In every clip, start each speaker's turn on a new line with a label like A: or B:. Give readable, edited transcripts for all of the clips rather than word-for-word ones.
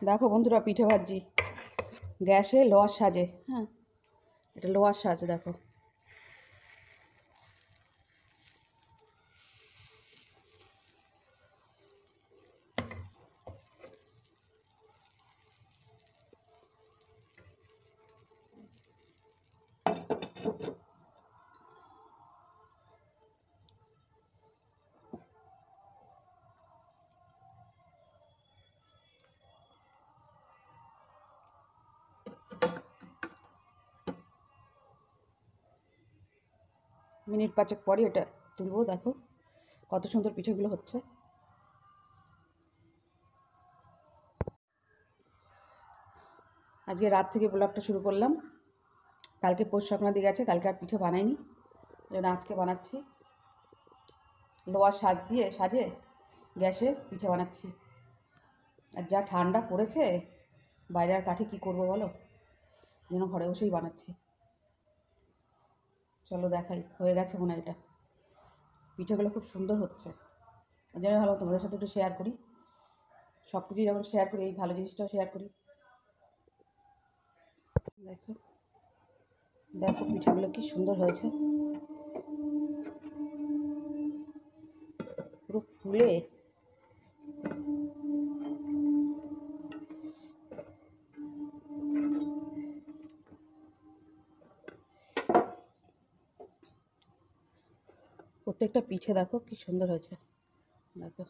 A: দেখো বন্ধুরা, পিঠে ভাজছি গ্যাসে লোহার সাজে। হ্যাঁ, এটা লোহার সাজ দেখো। মিনিট 5 পরই এটা তুলবো। দেখো কত সুন্দর পিঠেগুলো হচ্ছে। আজকে রাত থেকে ব্লগটা শুরু করলাম। কালকে পৌষ সংক্রান্তি গেছে, কালকে আর পিঠে বানাইনি, যেন আজকে বানাচ্ছি। লোহার সাজে গ্যাসে পিঠে বানাচ্ছি। আর যা ঠান্ডা পড়েছে, বাইরে আর কাঠে কী করবো বলো, যেন ঘরে বসেই বানাচ্ছি। চলো দেখাই, হয়ে গেছে মনে হয়। এটা পিঠেগুলো খুব সুন্দর হচ্ছে, ওই জন্য ভালো তোমাদের সাথে একটু শেয়ার করি। সব কিছুই যখন শেয়ার করি, এই ভালো জিনিসটাও শেয়ার করি। দেখো দেখো পিঠেগুলো কি সুন্দর হয়েছে, পুরো ফুলে। প্রত্যেকটা পিঠে দেখো কি সুন্দর হয়েছে। দেখো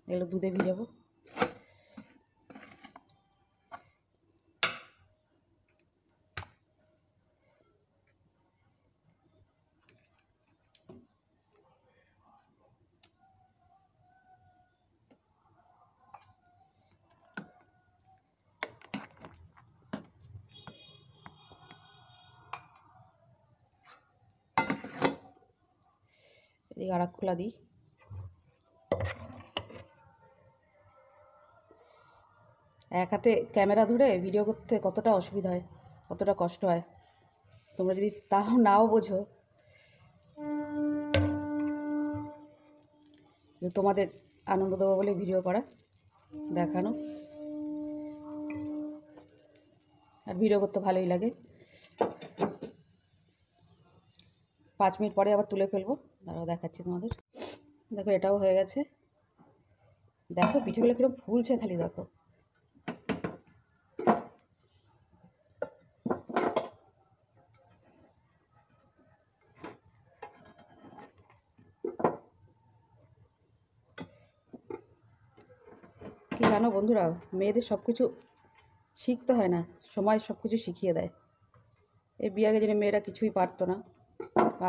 A: এগুলো দুধে ভিজাবো। এদিকে আরেক খোলা দিই। এক হাতে ক্যামেরা ধরে ভিডিও করতে কতটা অসুবিধা হয়, কতটা কষ্ট হয়, তোমরা যদি তাও নাও বোঝো, তোমাদের আনন্দ দেবো বলে ভিডিও করা, দেখানো। আর ভিডিও করতে ভালোই লাগে। 5 মিনিট পরে আবার তুলে ফেলবো, দাঁড়াও দেখাচ্ছি তোমাদের। দেখো এটাও হয়ে গেছে। দেখো পিঠেগুলো কিরকম ফুলছে, খালি দেখো। কি জানো বন্ধুরা, মেয়েদের সব কিছু শিখতে হয় না, সময় সব কিছু শিখিয়ে দেয়। এই বিয়ের আগে জন্য মেয়েরা কিছুই পারতো না, বা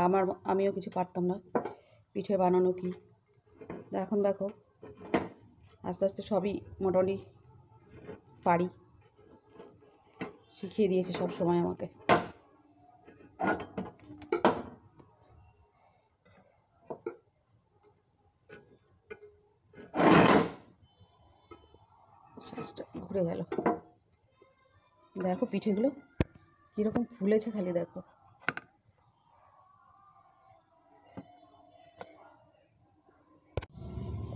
A: আমিও কিছু পারতাম না পিঠে বানানো কি। এখন দেখো আস্তে আস্তে সবই মোটামুটি পারি, শিখিয়ে দিয়েছে সব সময় আমাকে। ঘুরে গেল। দেখো পিঠেগুলো কীরকম ফুলেছে, খালি দেখো।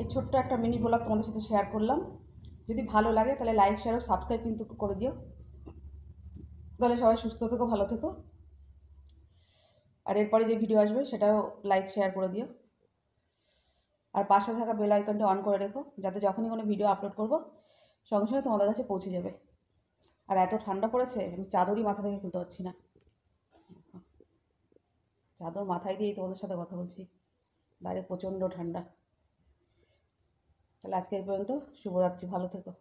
A: এই ছোট্ট একটা মিনি ব্লগ তোমাদের সাথে শেয়ার করলাম। যদি ভালো লাগে তাহলে লাইক, শেয়ার ও সাবস্ক্রাইব কিন্তু করে দিও। তাহলে সবাই সুস্থ থেকো, ভালো থেকো। আর এরপরে যে ভিডিও আসবে সেটাও লাইক, শেয়ার করে দিও। আর পাশে থাকা বেল আইকনটা অন করে রেখো, যাতে যখনই কোনো ভিডিও আপলোড করব সঙ্গে সঙ্গে তোমাদের কাছে পৌঁছে যাবে। আর এত ঠান্ডা পড়েছে, আমি চাদরই মাথা থেকে খুলতে পারছি না। চাদর মাথায় দিয়েই তোমাদের সাথে কথা বলছি, বাইরে প্রচণ্ড ঠান্ডা। তাহলে আজকে এই পর্যন্ত। শুভরাত্রি, ভালো থেকো।